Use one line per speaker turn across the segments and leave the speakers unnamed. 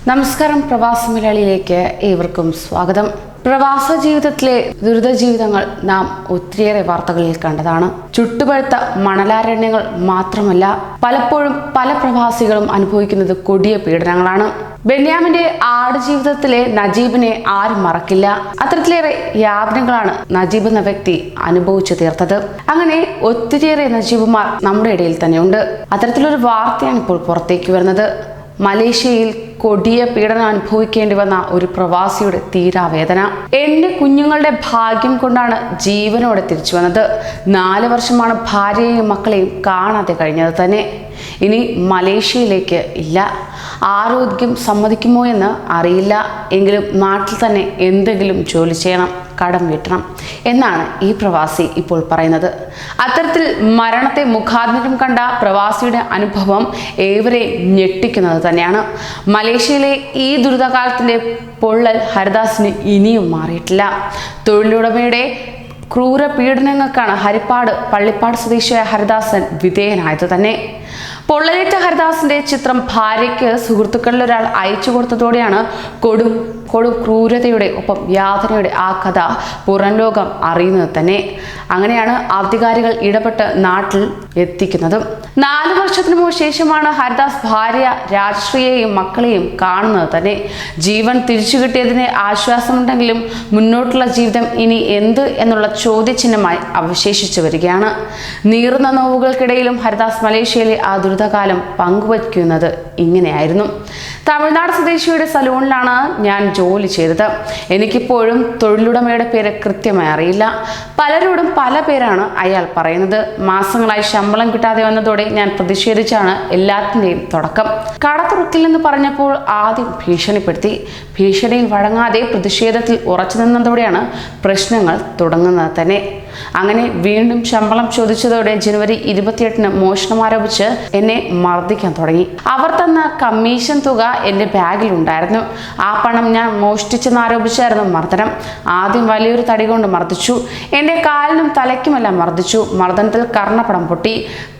നമസ്കാരം, പ്രവാസി മലയാളിയിലേക്ക് ഏവർക്കും സ്വാഗതം. പ്രവാസ ജീവിതത്തിലെ ദുരിത ജീവിതങ്ങൾ നാം ഒത്തിരിയേറെ വാർത്തകളിൽ കണ്ടതാണ്. ചുട്ടുപഴുത്ത മണലാരണ്യങ്ങൾ മാത്രമല്ല, പലപ്പോഴും പല പ്രവാസികളും അനുഭവിക്കുന്നത് കൊടിയ പീഡനങ്ങളാണ്. ബെന്യാമിന്റെ ആടുജീവിതത്തിലെ നജീബിനെ ആരും മറക്കില്ല. അത്തരത്തിലേറെ യാതനകളാണ് നജീബ് എന്ന വ്യക്തി അനുഭവിച്ചു തീർത്തത്. അങ്ങനെ ഒത്തിരിയേറെ നജീബുമാർ നമ്മുടെ ഇടയിൽ തന്നെയുണ്ട്. അത്തരത്തിലൊരു വാർത്തയാണ് ഇപ്പോൾ പുറത്തേക്ക് വരുന്നത്. മലേഷ്യയിൽ കൊടിയ പീഡനം അനുഭവിക്കേണ്ടി വന്ന ഒരു പ്രവാസിയുടെ തീരാവേദന. എന്റെ കുഞ്ഞുങ്ങളുടെ ഭാഗ്യം കൊണ്ടാണ് ജീവനോടെ തിരിച്ചു വന്നത്. 4 വർഷമാണ് ഭാര്യയെയും മക്കളെയും കാണാതെ കഴിഞ്ഞത് തന്നെ. ഇനി മലേഷ്യയിലേക്ക് ഇല്ല. ആരോഗ്യം സമ്മതിക്കുമോ എന്ന് അറിയില്ല. എങ്കിലും നാട്ടിൽ തന്നെ എന്തെങ്കിലും ജോലി ചെയ്യണം, കടം വീട്ടണം എന്നാണ് ഈ പ്രവാസി ഇപ്പോൾ പറയുന്നത്. അത്തരത്തിൽ മരണത്തെ മുഖാന്തിരം കണ്ട പ്രവാസിയുടെ അനുഭവം ഏവരെയും ഞെട്ടിക്കുന്നത് തന്നെയാണ്. മലേഷ്യയിലെ ഈ ദുരിതകാലത്തിന്റെ പൊള്ളൽ ഹരിദാസിന് ഇനിയും മാറിയിട്ടില്ല. തൊഴിലുടമയുടെ ക്രൂര പീഡനങ്ങൾക്കാണ് ഹരിപ്പാട് പള്ളിപ്പാട് സ്വദേശിയായ ഹരിദാസൻ വിധേയനായത് തന്നെ. പൊള്ളലേറ്റ ഹരിദാസിന്റെ ചിത്രം ഭാര്യയ്ക്ക് സുഹൃത്തുക്കളിൽ ഒരാൾ അയച്ചു കൊടുത്തതോടെയാണ് കൊടും ക്രൂരതയുടെ ഒപ്പം യാതനയുടെ ആ കഥ പുറം ലോകം അറിയുന്നത് തന്നെ. അങ്ങനെയാണ് അധികാരികൾ ഇടപെട്ട് നാട്ടിൽ എത്തിക്കുന്നതും. 4 വർഷത്തിനു ശേഷമാണ് ഹരിദാസ് ഭാര്യ രാജശ്രീയെയും മക്കളെയും കാണുന്നത് തന്നെ. ജീവൻ തിരിച്ചു കിട്ടിയതിന് ആശ്വാസമുണ്ടെങ്കിലും മുന്നോട്ടുള്ള ജീവിതം ഇനി എന്ത് എന്നുള്ള ചോദ്യചിഹ്നമായി അവശേഷിച്ചു വരികയാണ്. നീറുന്ന നോവുകൾക്കിടയിലും ഹരിദാസ് മലേഷ്യയിലെ ആ ദുരിതകാലം പങ്കുവയ്ക്കുന്നത് ഇങ്ങനെയായിരുന്നു. തമിഴ്നാട് സ്വദേശിയുടെ സലൂണിലാണ് ഞാൻ ജോലി ചെയ്തത്. എനിക്കിപ്പോഴും തൊഴിലുടമയുടെ പേര് കൃത്യമായി അറിയില്ല. പലരോടും പല പേരാണ് അയാൾ പറയുന്നത്. മാസങ്ങളായി ശമ്പളം കിട്ടാതെ വന്നതോടെ ഞാൻ പ്രതിഷേധിച്ചാണ് എല്ലാത്തിൻ്റെയും തുടക്കം. കട തുറക്കില്ലെന്ന് പറഞ്ഞപ്പോൾ ആദ്യം ഭീഷണിപ്പെടുത്തി. ഭീഷണിയിൽ വഴങ്ങാതെ പ്രതിഷേധത്തിൽ ഉറച്ചു നിന്നതോടെയാണ് പ്രശ്നങ്ങൾ തുടങ്ങുന്നത് തന്നെ. അങ്ങനെ വീണ്ടും ശമ്പളം ചോദിച്ചതോടെ ജനുവരി 28-ന് മോഷണം ആരോപിച്ച് എന്നെ മർദ്ദിക്കാൻ തുടങ്ങി. അവർ തന്ന കമ്മീഷൻ തുക എൻ്റെ ബാഗിൽ ഉണ്ടായിരുന്നു. ആ പണം ഞാൻ മോഷ്ടിച്ചെന്ന് ആരോപിച്ചായിരുന്നു മർദ്ദനം. ആദ്യം വലിയൊരു തടി കൊണ്ട് മർദ്ദിച്ചു. എൻ്റെ കാലിനും തലയ്ക്കുമെല്ലാം മർദ്ദിച്ചു. മർദ്ദനത്തിൽ കർണപ്പടം പൊട്ടി.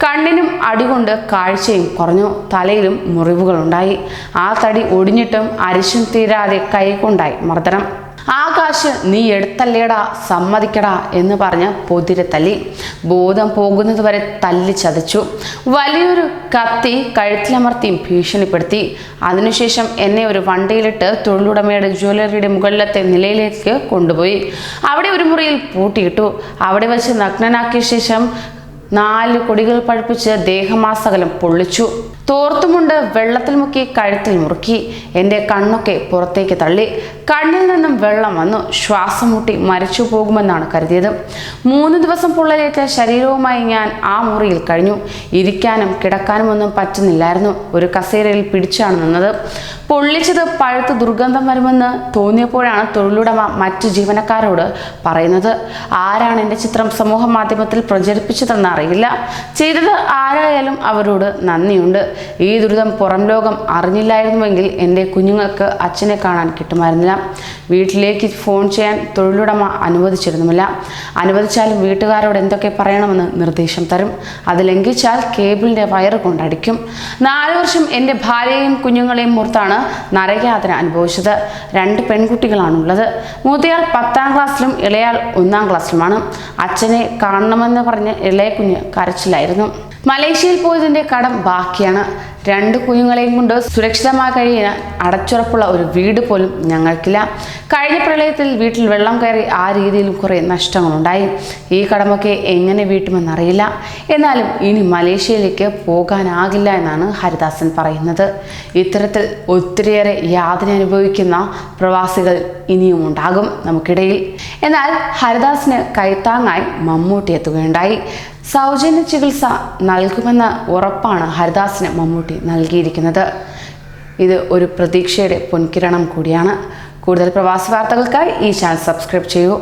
കണ്ണിനും അടികൊണ്ട് കാഴ്ചയും കുറഞ്ഞു. തലയിലും മുറിവുകളുണ്ടായി. ആ തടി ഒടിഞ്ഞിട്ടും അരിശം തീരാതെ കൈകൊണ്ടായി മർദ്ദനം. ആ കാശ് നീ എടുത്തല്ലേടാ, സമ്മതിക്കടാ എന്ന് പറഞ്ഞ് പൊതിരെ തല്ലി. ബോധം പോകുന്നത് വരെ തല്ലി ചതച്ചു. വലിയൊരു കത്തി കഴുത്തിലമർത്തിയും ഭീഷണിപ്പെടുത്തി. അതിനുശേഷം എന്നെ ഒരു വണ്ടിയിലിട്ട് തൊഴിലുടമയുടെ ജ്വല്ലറിയുടെ മുകളിലത്തെ നിലയിലേക്ക് കൊണ്ടുപോയി. അവിടെ ഒരു മുറിയിൽ പൂട്ടിയിട്ടു. അവിടെ വെച്ച് നഗ്നനാക്കിയ ശേഷം 4 കൊടികൾ പഴുപ്പിച്ച് ദേഹമാസകലം പൊള്ളിച്ചു. തോർത്തുമുണ്ട് വെള്ളത്തിൽ മുക്കി കഴുത്തിൽ മുറുക്കി. എൻ്റെ കണ്ണൊക്കെ പുറത്തേക്ക് തള്ളി. കണ്ണിൽ നിന്നും വെള്ളം വന്നു. ശ്വാസം മുട്ടി മരിച്ചു പോകുമെന്നാണ് കരുതിയത്. 3 ദിവസം പൊള്ളലേറ്റ ശരീരവുമായി ഞാൻ ആ മുറിയിൽ കഴിഞ്ഞു. ഇരിക്കാനും കിടക്കാനും ഒന്നും പറ്റുന്നില്ലായിരുന്നു. ഒരു കസേരയിൽ പിടിച്ചാണ് നിന്നത്. പൊള്ളിച്ചത് പഴുത്ത് ദുർഗന്ധം വരുമെന്ന് തോന്നിയപ്പോഴാണ് തൊഴിലുടമ മറ്റു ജീവനക്കാരോട് പറയുന്നത്. ആരാണ് എൻ്റെ ചിത്രം സമൂഹ മാധ്യമത്തിൽ പ്രചരിപ്പിച്ചതെന്ന് അറിയില്ല. ചെയ്തത് ആരായാലും അവരോട് നന്ദിയുണ്ട്. ഈ ദുരിതം പുറം ലോകം അറിഞ്ഞില്ലായിരുന്നുവെങ്കിൽ എൻ്റെ കുഞ്ഞുങ്ങൾക്ക് അച്ഛനെ കാണാൻ കിട്ടുമായിരുന്നില്ല. വീട്ടിലേക്ക് ഫോൺ ചെയ്യാൻ തൊഴിലുടമ അനുവദിച്ചിരുന്നുമില്ല. അനുവദിച്ചാലും വീട്ടുകാരോട് എന്തൊക്കെ പറയണമെന്ന് നിർദ്ദേശം തരും. അത് ലംഘിച്ചാൽ കേബിളിൻ്റെ വയറ് കൊണ്ടടിക്കും. 4 വർഷം എൻ്റെ ഭാര്യയെയും കുഞ്ഞുങ്ങളെയും ഓർത്താണ് നരകയാതന അനുഭവിച്ചത്. 2 പെൺകുട്ടികളാണുള്ളത്. മൂത്തയാൾ 10ാം ക്ലാസ്സിലും ഇളയാൾ 1ാം ക്ലാസ്സിലുമാണ്. അച്ഛനെ കാണണമെന്ന് പറഞ്ഞ് ഇളയ കുഞ്ഞ് കരച്ചിലായിരുന്നു. മലേഷ്യയിൽ പോയതിൻ്റെ കടം ബാക്കിയാണ്. 2 കുഞ്ഞുങ്ങളെയും കൊണ്ട് സുരക്ഷിതമായി കഴിയാൻ അടച്ചുറപ്പുള്ള ഒരു വീട് പോലും ഞങ്ങൾക്കില്ല. കഴിഞ്ഞ പ്രളയത്തിൽ വീട്ടിൽ വെള്ളം കയറി ആ രീതിയിലും കുറേ നഷ്ടങ്ങളുണ്ടായി. ഈ കടമൊക്കെ എങ്ങനെ വീട്ടുമെന്നറിയില്ല. എന്നാലും ഇനി മലേഷ്യയിലേക്ക് പോകാനാകില്ല എന്നാണ് ഹരിദാസൻ പറയുന്നത്. ഇത്തരത്തിൽ ഒത്തിരിയേറെ യാതന അനുഭവിക്കുന്ന പ്രവാസികൾ ഇനിയും ഉണ്ടാകും നമുക്കിടയിൽ. എന്നാൽ ഹരിദാസിന് കൈത്താങ്ങായി മമ്മൂട്ടി എത്തുകയുണ്ടായി. സൗജന്യ ചികിത്സ നൽകുമെന്ന ഉറപ്പാണ് ഹരിദാസിന് മമ്മൂട്ടി നൽകിയിരിക്കുന്നത്. ഇത് ഒരു പ്രതീക്ഷയുടെ പൊൻകിരണം കൂടിയാണ്. കൂടുതൽ പ്രവാസി വാർത്തകൾക്കായി ഈ ചാനൽ സബ്സ്ക്രൈബ് ചെയ്യൂ.